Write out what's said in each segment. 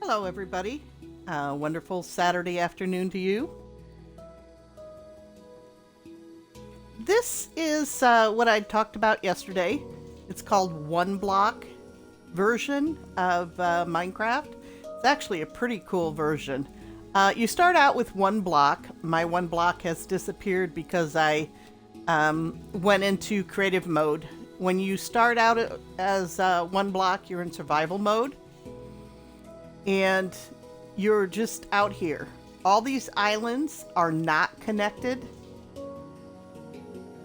Hello, everybody. Wonderful Saturday afternoon to you. This is what I talked about yesterday. It's called One Block version of Minecraft. It's actually a pretty cool version. You start out with one block. My one block has disappeared because I went into creative mode. When you start out as one block, you're in survival mode. And you're just out here. All these islands are not connected.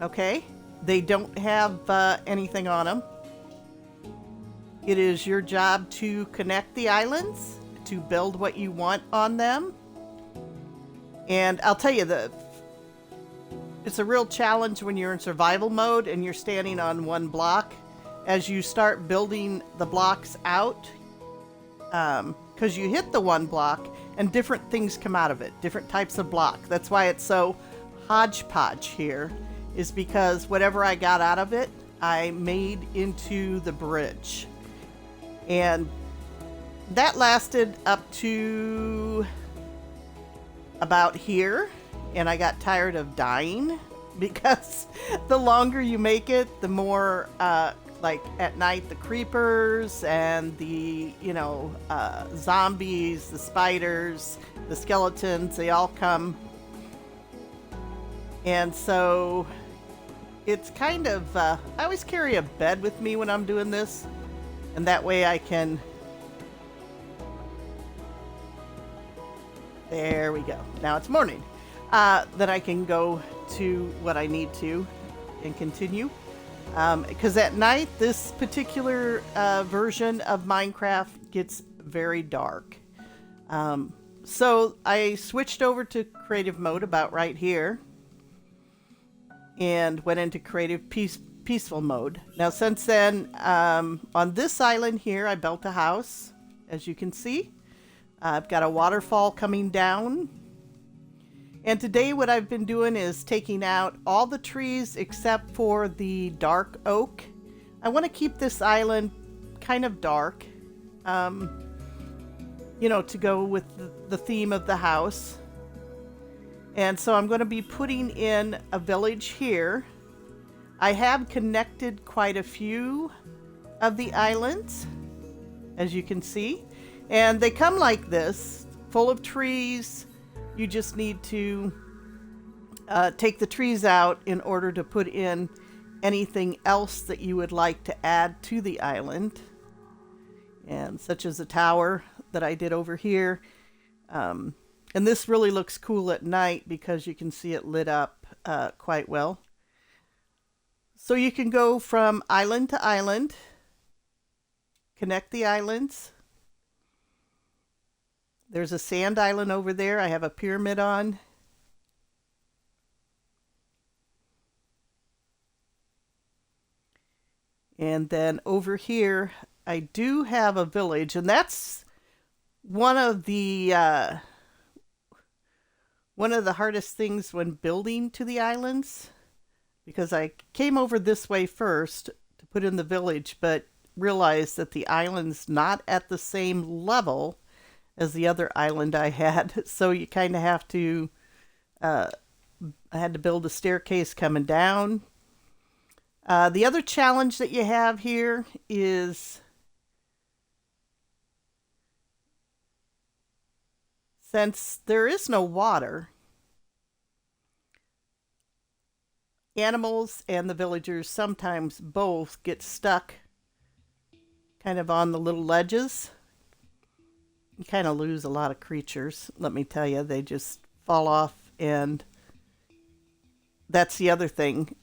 Okay? They don't have anything on them. It is your job to connect the islands, to build what you want on them. And I'll tell you, it's a real challenge when you're in survival mode and you're standing on one block. As you start building the blocks out, because you hit the one block and different things come out of it, different types of block. That's why it's so hodgepodge here, is because whatever I got out of it, I made into the bridge. And that lasted up to about here, and I got tired of dying because the longer you make it, the more like at night, the creepers and the, zombies, the spiders, the skeletons, they all come. And so it's kind of, I always carry a bed with me when I'm doing this. And that way I can, there we go. Now it's morning. Then I can go to what I need to and continue. Because at night, this particular version of Minecraft gets very dark. So I switched over to creative mode about right here and went into creative peaceful mode. Now, since then, on this island here, I built a house, as you can see. I've got a waterfall coming down. And today what I've been doing is taking out all the trees except for the dark oak. I want to keep this island kind of dark, to go with the theme of the house. And so I'm going to be putting in a village here. I have connected quite a few of the islands, as you can see. And they come like this, full of trees. You just need to take the trees out in order to put in anything else that you would like to add to the island. And such as a tower that I did over here. And this really looks cool at night because you can see it lit up quite well. So you can go from island to island, connect the islands. There's a sand island over there I have a pyramid on. And then over here, I do have a village, and that's one of the hardest things when building to the islands, because I came over this way first to put in the village, but realized that the island's not at the same level as the other island I had. So you kind of have to, I had to build a staircase coming down. The other challenge that you have here is, since there is no water, animals and the villagers sometimes both get stuck kind of on the little ledges. You kind of lose a lot of creatures, let me tell you. They just fall off, and that's the other thing.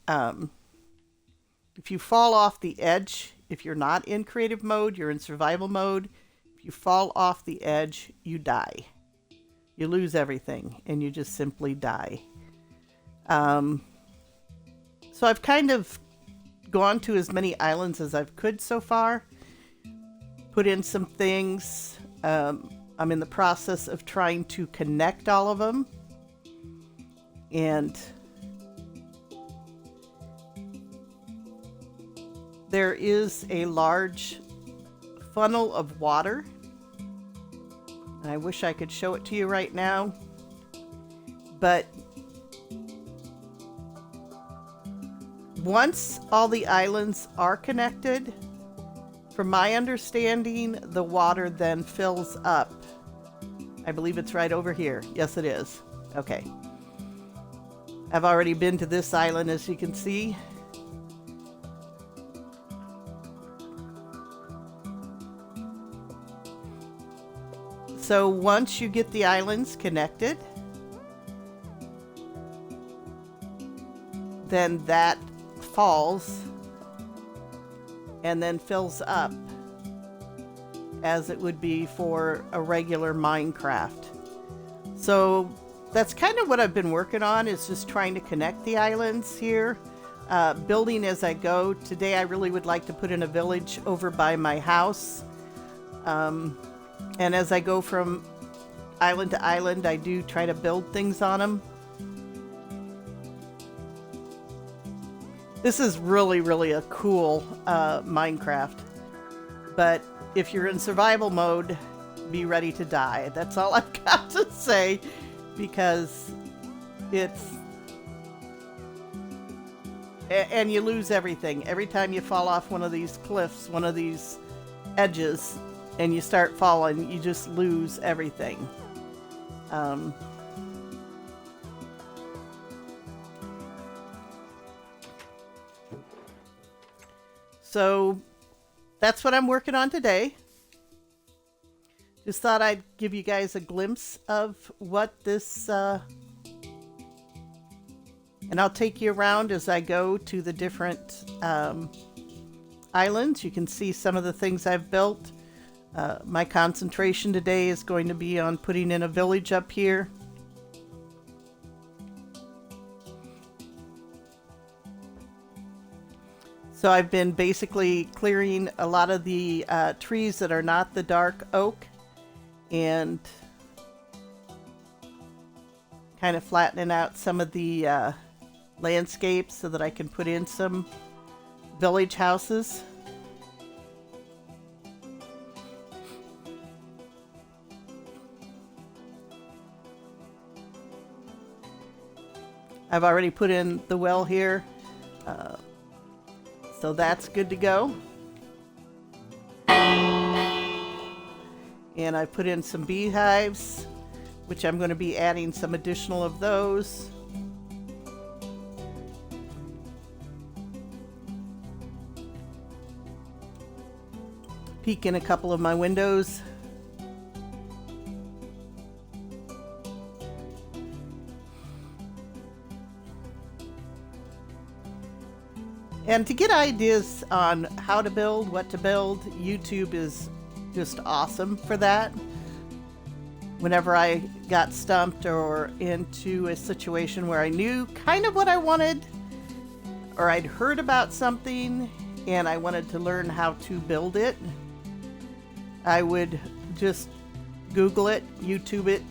If you fall off the edge, if you're not in creative mode, you're in survival mode. If you fall off the edge, you die. You lose everything, and you just simply die. So I've kind of gone to as many islands as I've could so far. Put in some things. I'm in the process of trying to connect all of them. And there is a large funnel of water And I wish I could show it to you right now, but once all the islands are connected, from my understanding, the water then fills up. I believe it's right over here. Yes, it is. Okay. I've already been to this island, as you can see. So once you get the islands connected, then that falls and then fills up as it would be for a regular Minecraft. So that's kind of what I've been working on, is just trying to connect the islands here, building as I go. Today I really would like to put in a village over by my house. And as I go from island to island, I do try to build things on them. This is really, really a cool Minecraft. But if you're in survival mode, be ready to die. That's all I've got to say, because it's... And you lose everything. Every time you fall off one of these cliffs, one of these edges, and you start falling, you just lose everything. So that's what I'm working on today. Just thought I'd give you guys a glimpse of what this... and I'll take you around as I go to the different islands. You can see some of the things I've built. My concentration today is going to be on putting in a village up here. So I've been basically clearing a lot of the trees that are not the dark oak and kind of flattening out some of the landscapes so that I can put in some village houses. I've already put in the well here, so that's good to go. And I put in some beehives, which I'm going to be adding some additional of those. Peek in a couple of my windows. And to get ideas on how to build, what to build, YouTube is just awesome for that. Whenever I got stumped or into a situation where I knew kind of what I wanted, or I'd heard about something and I wanted to learn how to build it, I would just Google it, YouTube it,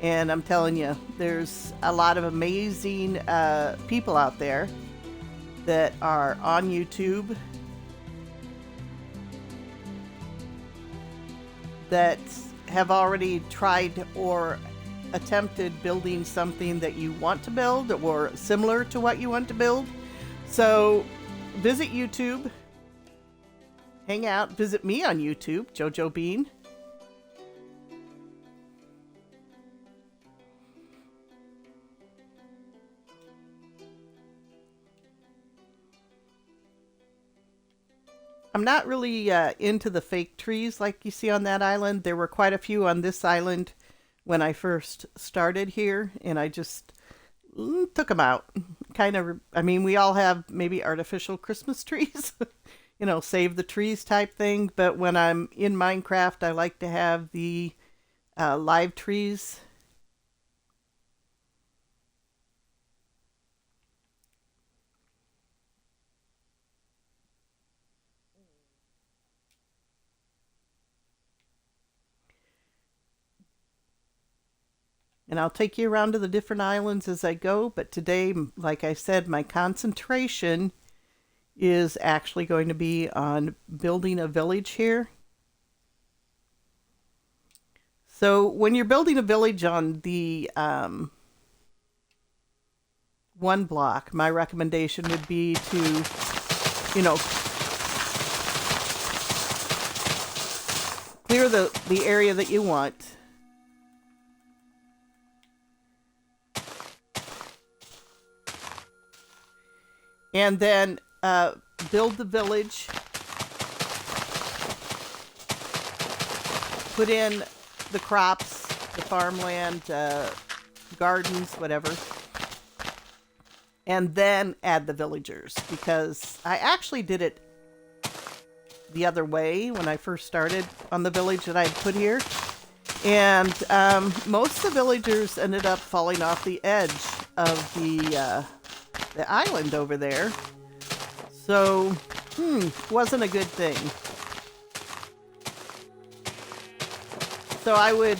and I'm telling you, there's a lot of amazing people out there that are on YouTube that have already tried or attempted building something that you want to build or similar to what you want to build. So visit YouTube, hang out, visit me on YouTube, Jojo Bean. I'm not really into the fake trees like you see on that island. There were quite a few on this island when I first started here, and I just took them out. Kind of, I mean, we all have maybe artificial Christmas trees, you know, save the trees type thing. But when I'm in Minecraft, I like to have the live trees. And I'll take you around to the different islands as I go. But today, like I said, my concentration is actually going to be on building a village here. So when you're building a village on the one block, my recommendation would be to, you know, clear the area that you want. And then build the village. Put in the crops, the farmland, gardens, whatever. And then add the villagers, because I actually did it the other way when I first started on the village that I'd put here. And most of the villagers ended up falling off the edge of the island over there. So, wasn't a good thing. So I would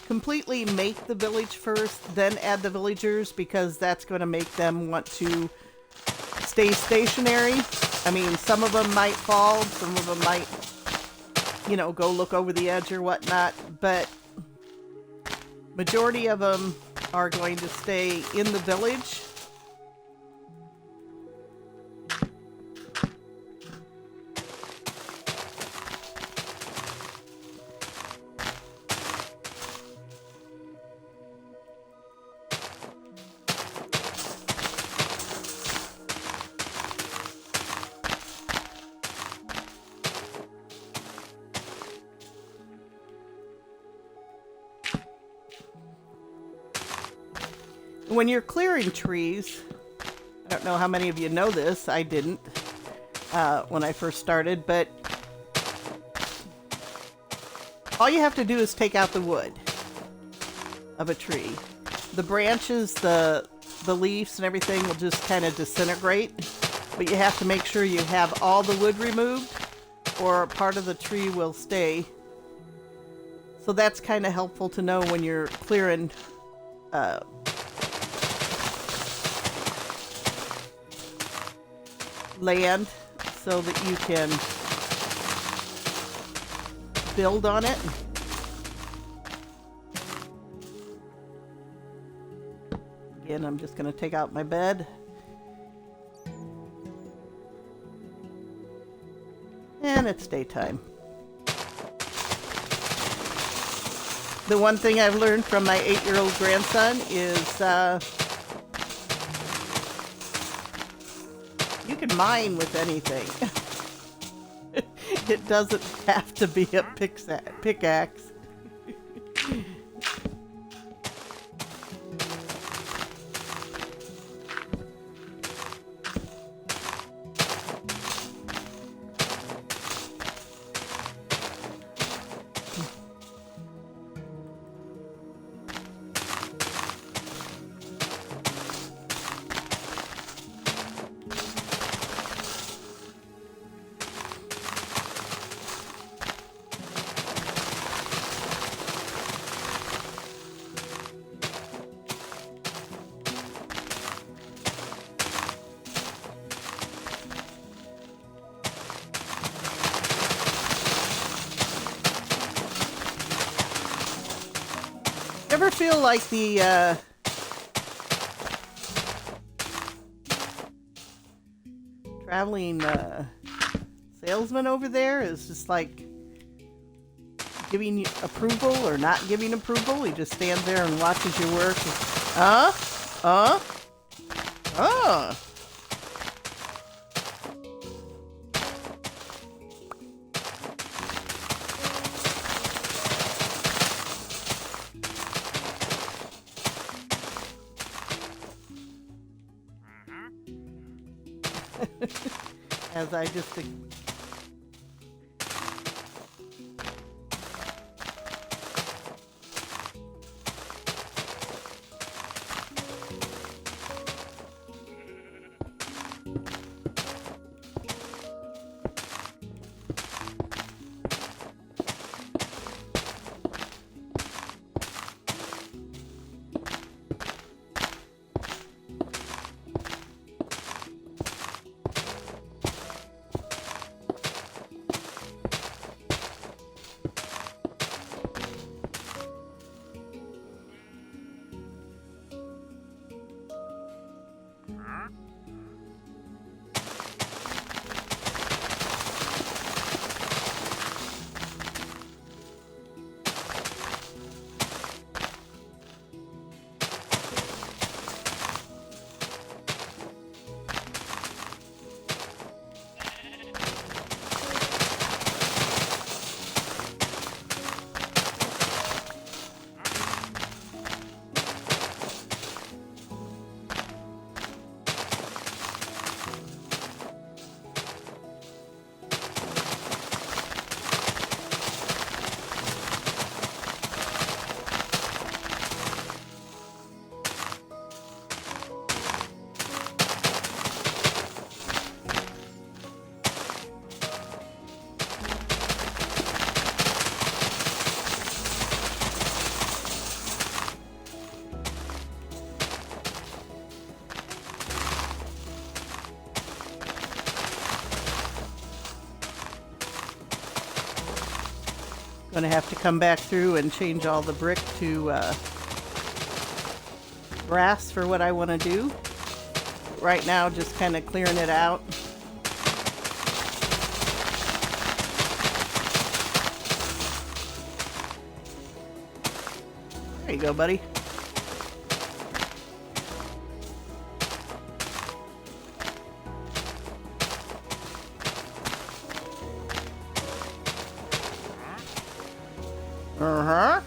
completely make the village first, then add the villagers, because that's going to make them want to stay stationary. I mean, some of them might fall, some of them might, you know, go look over the edge or whatnot, but majority of them are going to stay in the village. When you're clearing trees, I don't know how many of you know this, I didn't when I first started, but all you have to do is take out the wood of a tree. The branches, the leaves and everything will just kind of disintegrate, but you have to make sure you have all the wood removed or part of the tree will stay. So that's kind of helpful to know when you're clearing land, so that you can build on it. Again, I'm just going to take out my bed. And it's daytime. The one thing I've learned from my 8-year-old grandson is you can mine with anything. It doesn't have to be a pickaxe. Ever feel like the traveling salesman over there is just like giving you approval or not giving approval? He just stands there and watches your work. As I just Gonna have to come back through and change all the brick to grass for what I want to do. Right now, just kind of clearing it out. There you go, buddy. Uh-huh.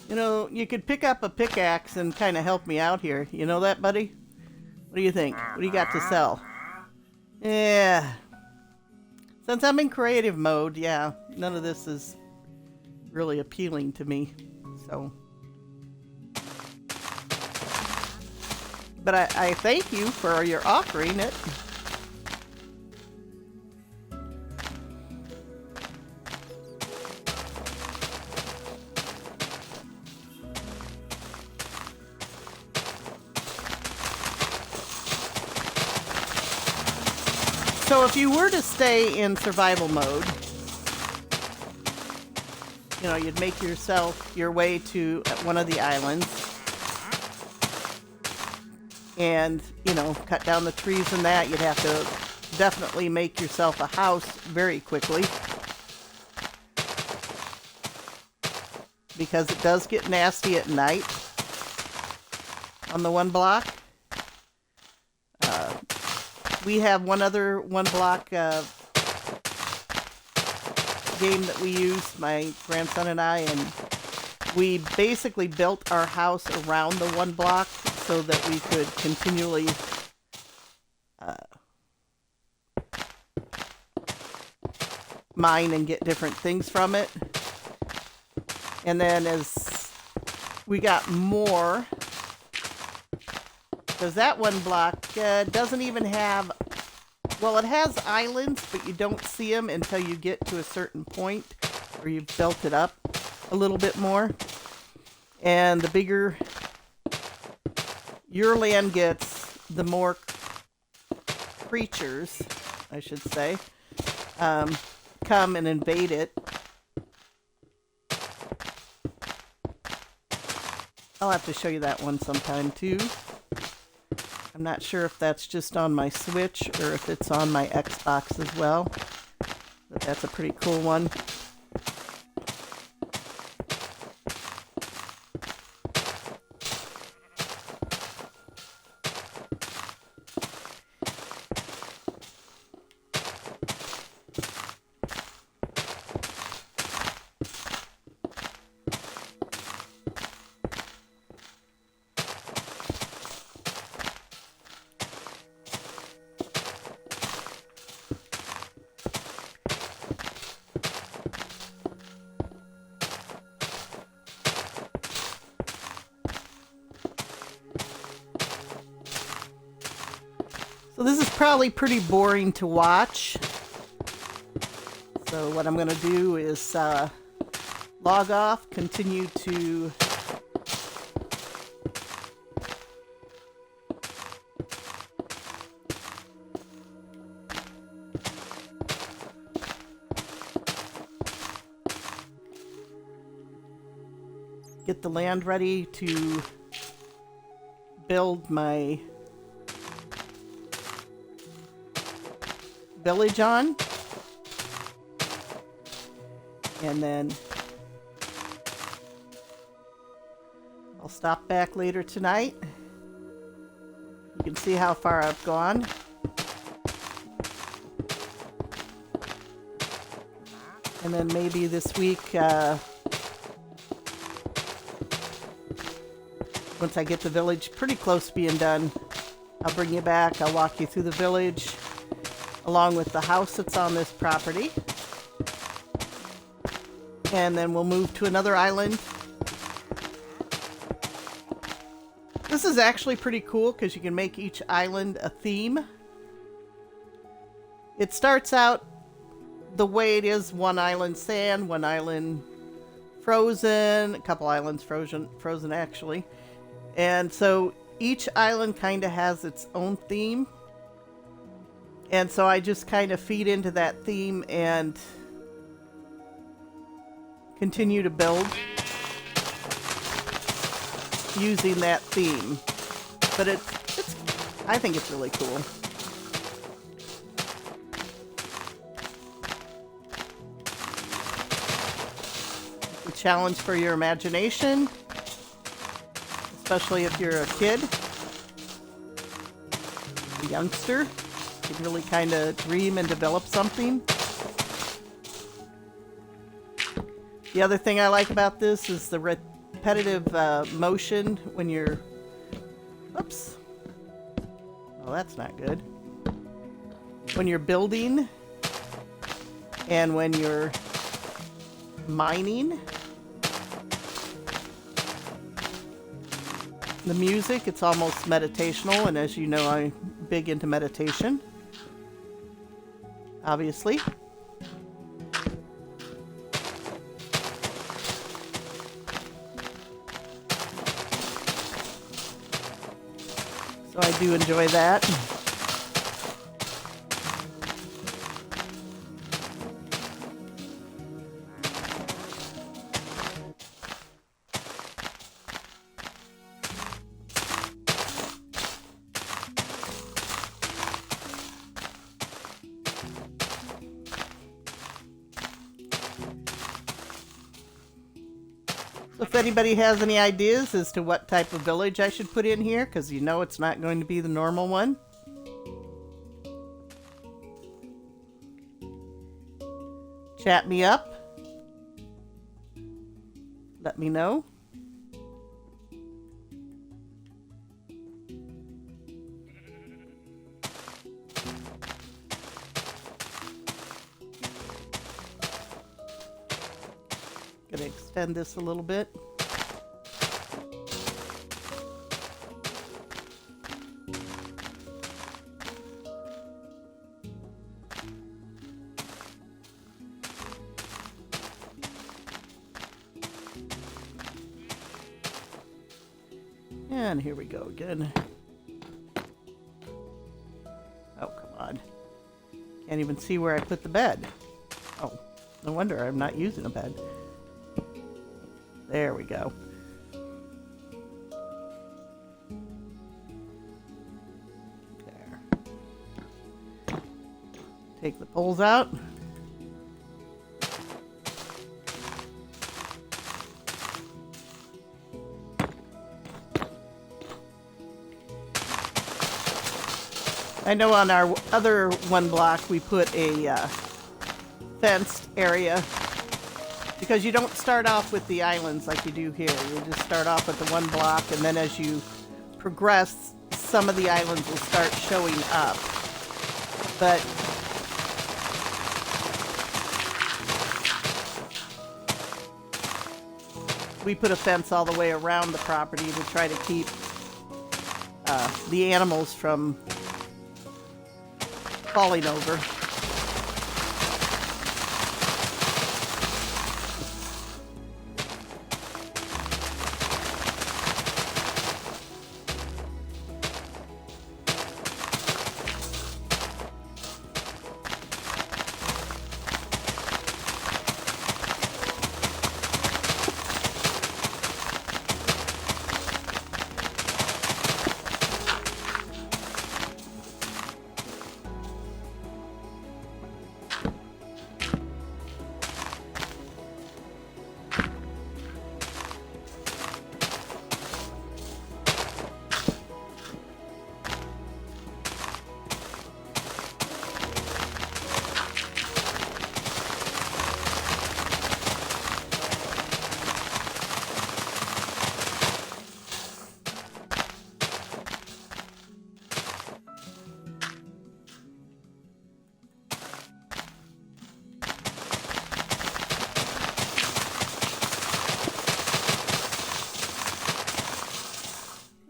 You know, you could pick up a pickaxe and kind of help me out here. You know that, buddy? What do you think? What do you got to sell? Yeah. Since I'm in creative mode, yeah, none of this is really appealing to me. So. But I thank you for your offering it. So if you were to stay in survival mode, you know, you'd make yourself your way to one of the islands and, you know, cut down the trees and that. You'd have to definitely make yourself a house very quickly, because it does get nasty at night on the one block. We have one other one block game that we use, my grandson and I, and we basically built our house around the one block so that we could continually mine and get different things from it. And then as we got more, because that one block doesn't even have, well, it has islands, but you don't see them until you get to a certain point where you've built it up a little bit more. And the bigger your land gets, the more creatures, I should say, come and invade it. I'll have to show you that one sometime too. I'm not sure if that's just on my Switch or if it's on my Xbox as well, but that's a pretty cool one. So this is probably pretty boring to watch. So what I'm going to do is log off, continue to get the land ready to build my village on, and then I'll stop back later tonight. You can see how far I've gone. And then maybe this week, once I get the village pretty close to being done, I'll bring you back. I'll walk you through the village along with the house that's on this property. And then we'll move to another island. This is actually pretty cool because you can make each island a theme. It starts out the way it is: one island sand, one island frozen, a couple islands frozen actually. And so each island kind of has its own theme. And so I just kind of feed into that theme and continue to build using that theme. But I think it's really cool. A challenge for your imagination, especially if you're a kid, a youngster. You can really kind of dream and develop something. The other thing I like about this is the repetitive motion when you're... Oops. Well, that's not good. When you're building and when you're mining. The music, it's almost meditational, and as you know, I'm big into meditation. Obviously. So I do enjoy that. So if anybody has any ideas as to what type of village I should put in here, because you know it's not going to be the normal one. Chat me up. Let me know. Gonna extend this a little bit. And here we go again. Oh, come on. Can't even see where I put the bed. Oh, no wonder I'm not using a bed. There we go. There. Take the poles out. I know on our other one block we put a fenced area, because you don't start off with the islands like you do here. You just start off with the one block, and then as you progress, some of the islands will start showing up. But we put a fence all the way around the property to try to keep the animals from falling over.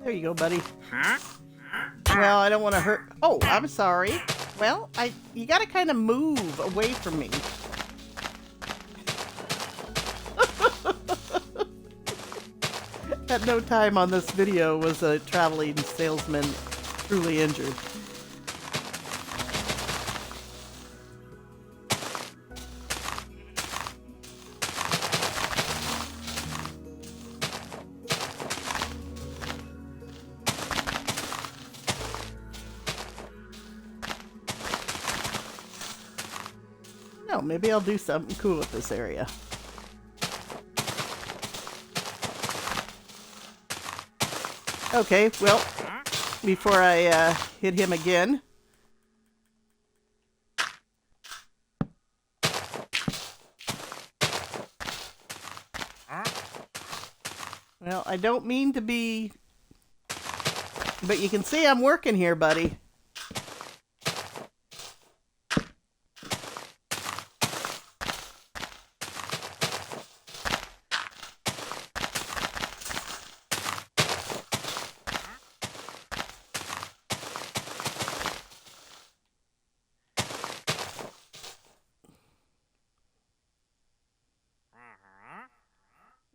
There you go, buddy. Well, I don't want to hurt... Oh, I'm sorry. Well, you gotta kind of move away from me. At no time on this video was a traveling salesman truly injured. No, maybe I'll do something cool with this area. Okay, well, before I hit him again. Well, I don't mean to be, but you can see I'm working here, buddy.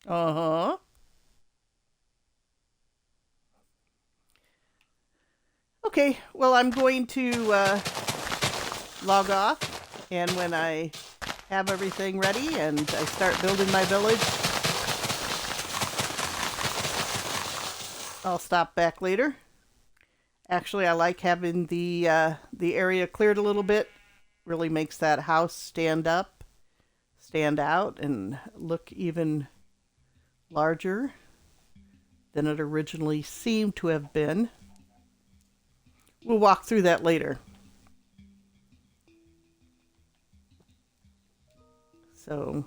Uh-huh. Okay, well, I'm going to log off, and when I have everything ready and I start building my village, I'll stop back later. Actually, I like having the area cleared a little bit. Really makes that house stand up, stand out, and look even larger than it originally seemed to have been. We'll walk through that later. So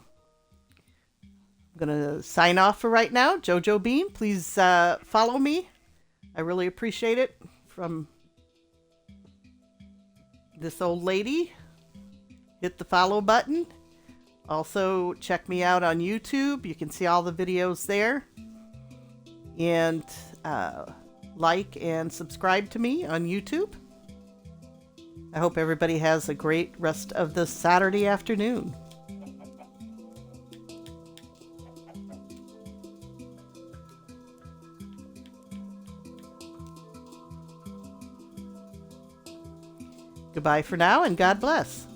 I'm going to sign off for right now. Jojo Bean, please follow me. I really appreciate it. From this old lady, hit the follow button. Also, check me out on YouTube. You can see all the videos there. And like and subscribe to me on YouTube. I hope everybody has a great rest of this Saturday afternoon. Goodbye for now, and God bless.